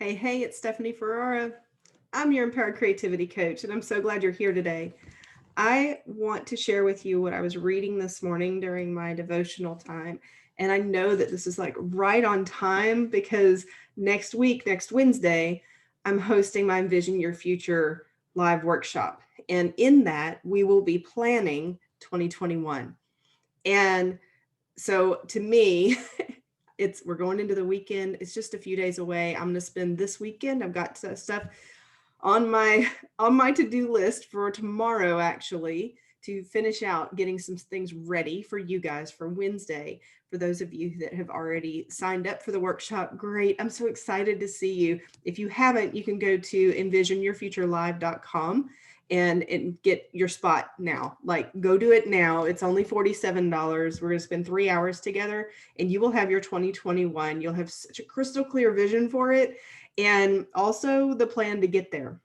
Hey, it's Stephanie Ferrara. I'm your Empowered Creativity Coach, and I'm so glad you're here today. I want to share with you what I was reading this morning during my devotional time. And I know that this is like right on time because next week, next Wednesday, I'm hosting my Envision Your Future live workshop. And in that, we will be planning 2021. And so to me, we're going into the weekend. It's just a few days away. I'm going to spend this weekend. I've got stuff on my to-do list for tomorrow, actually, to finish out getting some things ready for you guys for Wednesday. For those of you that have already signed up for the workshop, great. I'm so excited to see you. If you haven't, you can go to envisionyourfuturelive.com and get your spot now. Like, go do it now. It's only $47. We're going to spend 3 hours together, and you will have your 2021. You'll have such a crystal clear vision for it, and also the plan to get there.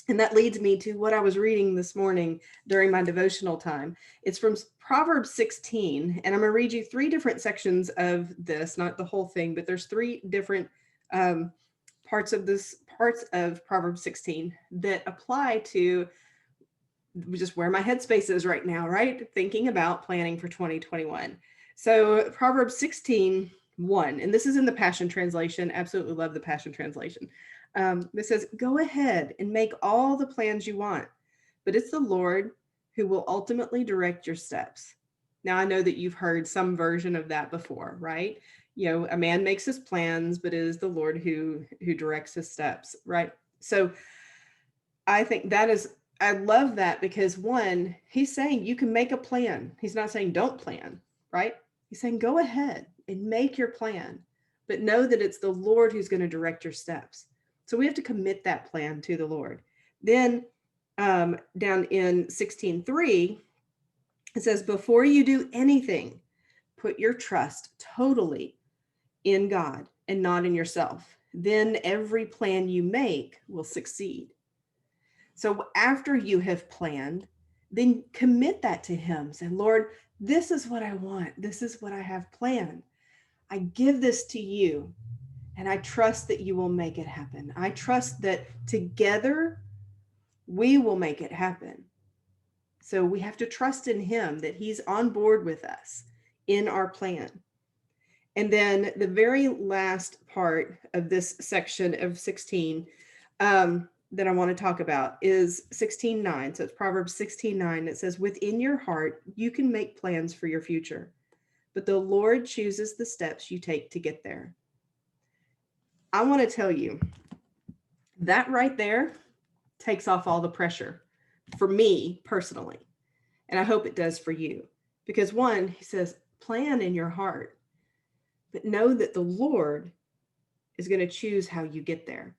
And that leads me to what I was reading this morning during my devotional time. It's from Proverbs 16, and I'm going to read you 3 different sections of this, not the whole thing, but there's 3 different parts of Proverbs 16 that apply to just where my headspace is right now, right? Thinking about planning for 2021. So Proverbs 16:1, and this is in the Passion Translation. Absolutely love the Passion Translation. This says, "Go ahead and make all the plans you want, but it's the Lord who will ultimately direct your steps." Now, I know that you've heard some version of that before, right? You know, a man makes his plans, but it is the Lord who directs his steps, right? So I think I love that because one, he's saying you can make a plan. He's not saying don't plan, right? He's saying go ahead and make your plan, but know that it's the Lord who's going to direct your steps. So we have to commit that plan to the Lord. Then down in 16:3, it says, "Before you do anything, put your trust totally in God and not in yourself. Then every plan you make will succeed." So after you have planned, then commit that to Him. Say, "Lord, this is what I want. This is what I have planned. I give this to you, and I trust that you will make it happen. I trust that together we will make it happen." So we have to trust in Him that He's on board with us in our plan. And then the very last part of this section of 16, that I want to talk about is 16:9. So it's Proverbs 16:9. It says, "Within your heart, you can make plans for your future, but the Lord chooses the steps you take to get there." I want to tell you that right there takes off all the pressure for me personally. And I hope it does for you. Because one, he says, plan in your heart, but know that the Lord is going to choose how you get there.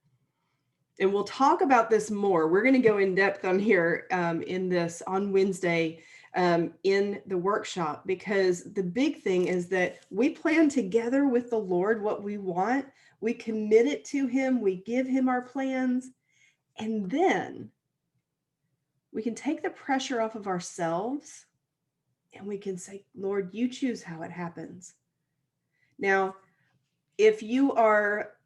And we'll talk about this more. We're going to go in depth on here in this on Wednesday in the workshop, because the big thing is that we plan together with the Lord what we want. We commit it to Him. We give Him our plans. And then we can take the pressure off of ourselves and we can say, "Lord, you choose how it happens." Now, if you are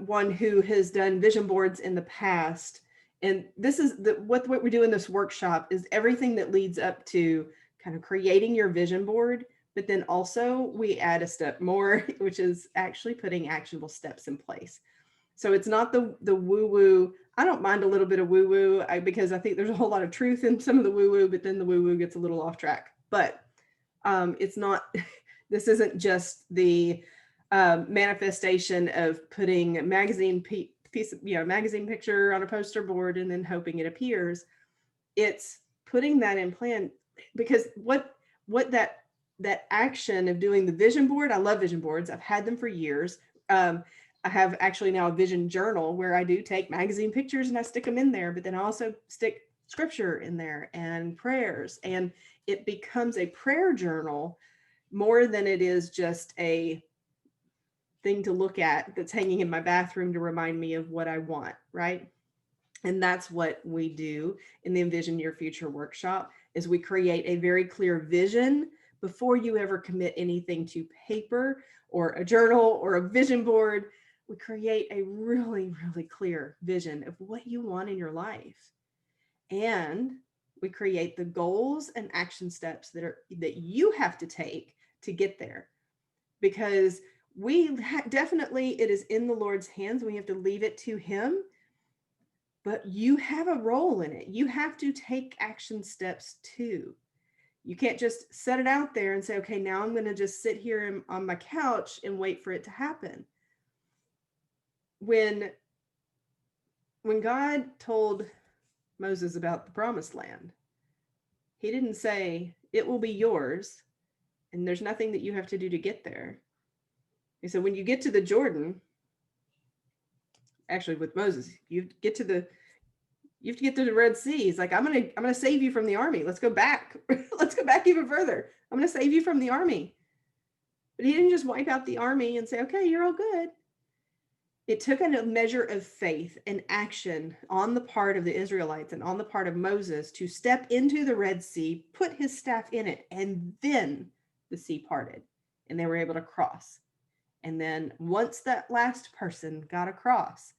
one who has done vision boards in the past, and this is what we do in this workshop is everything that leads up to kind of creating your vision board, but then also we add a step more, which is actually putting actionable steps in place. So it's not the woo-woo. I don't mind a little bit of woo-woo because I think there's a whole lot of truth in some of the woo-woo, but then the woo-woo gets a little off track. But it's not, this isn't just the manifestation of putting a magazine magazine picture on a poster board and then hoping it appears. It's putting that in plan, because what that action of doing the vision board, I love vision boards. I've had them for years. I have actually now a vision journal where I do take magazine pictures and I stick them in there, but then I also stick scripture in there and prayers, and it becomes a prayer journal more than it is just a thing to look at that's hanging in my bathroom to remind me of what I want, right? And that's what we do in the Envision Your Future workshop, is we create a very clear vision before you ever commit anything to paper or a journal or a vision board. we create a really, really clear vision of what you want in your life. And we create the goals and action steps that you have to take to get there. Because definitely, it is in the Lord's hands. We have to leave it to him, but you have a role in it. You have to take action steps too. You can't just set it out there and say, okay, now I'm going to just sit here on my couch and wait for it to happen. When God told Moses about the promised land, he didn't say it will be yours and there's nothing that you have to do to get there. He said, when you get to the Jordan, actually with Moses, you have to get to the Red Sea. He's like, I'm gonna save you from the army. Let's go back. Let's go back even further. I'm gonna save you from the army. But he didn't just wipe out the army and say, okay, you're all good. It took a measure of faith and action on the part of the Israelites and on the part of Moses to step into the Red Sea, put his staff in it, and then the sea parted and they were able to cross. And then once that last person got across,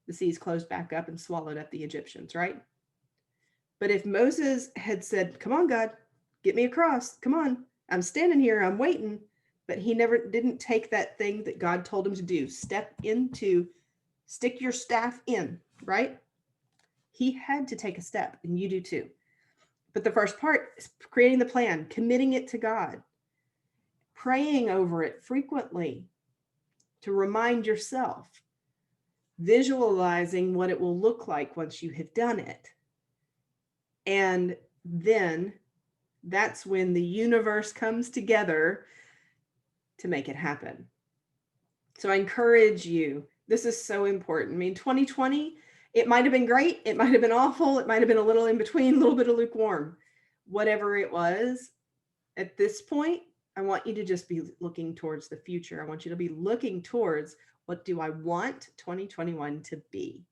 the seas closed back up and swallowed up the Egyptians, right? But if Moses had said, come on, God, get me across. Come on, I'm standing here, I'm waiting. But he didn't take that thing that God told him to do. Stick your staff in, right? He had to take a step, and you do too. But the first part is creating the plan, committing it to God, praying over it frequently to remind yourself, visualizing what it will look like once you have done it. And then that's when the universe comes together to make it happen. So I encourage you, this is so important. I mean, 2020, it might have been great. It might have been awful. It might have been a little in between, a little bit of lukewarm. Whatever it was, at this point, I want you to just be looking towards the future. I want you to be looking towards, what do I want 2021 to be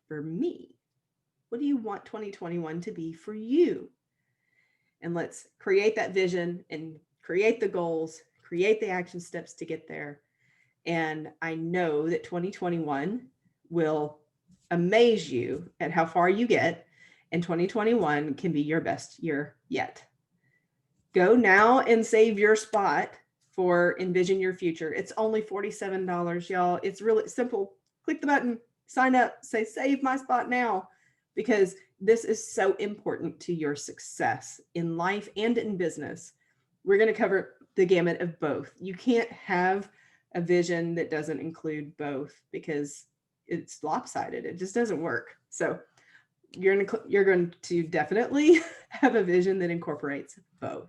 for me? What do you want 2021 to be for you? And let's create that vision and create the goals, create the action steps to get there. And I know that 2021 will amaze you at how far you get, and 2021 can be your best year yet. Go now and save your spot for Envision Your Future. It's only $47, y'all. It's really simple. Click the button, sign up, say save my spot now, because this is so important to your success in life and in business. We're going to cover the gamut of both. You can't have a vision that doesn't include both because it's lopsided. It just doesn't work. So you're going to definitely have a vision that incorporates both.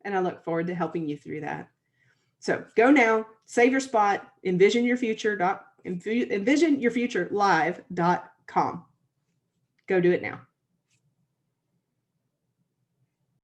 And I look forward to helping you through that. So go now, save your spot, envisionyourfuturelive.com. Go do it now.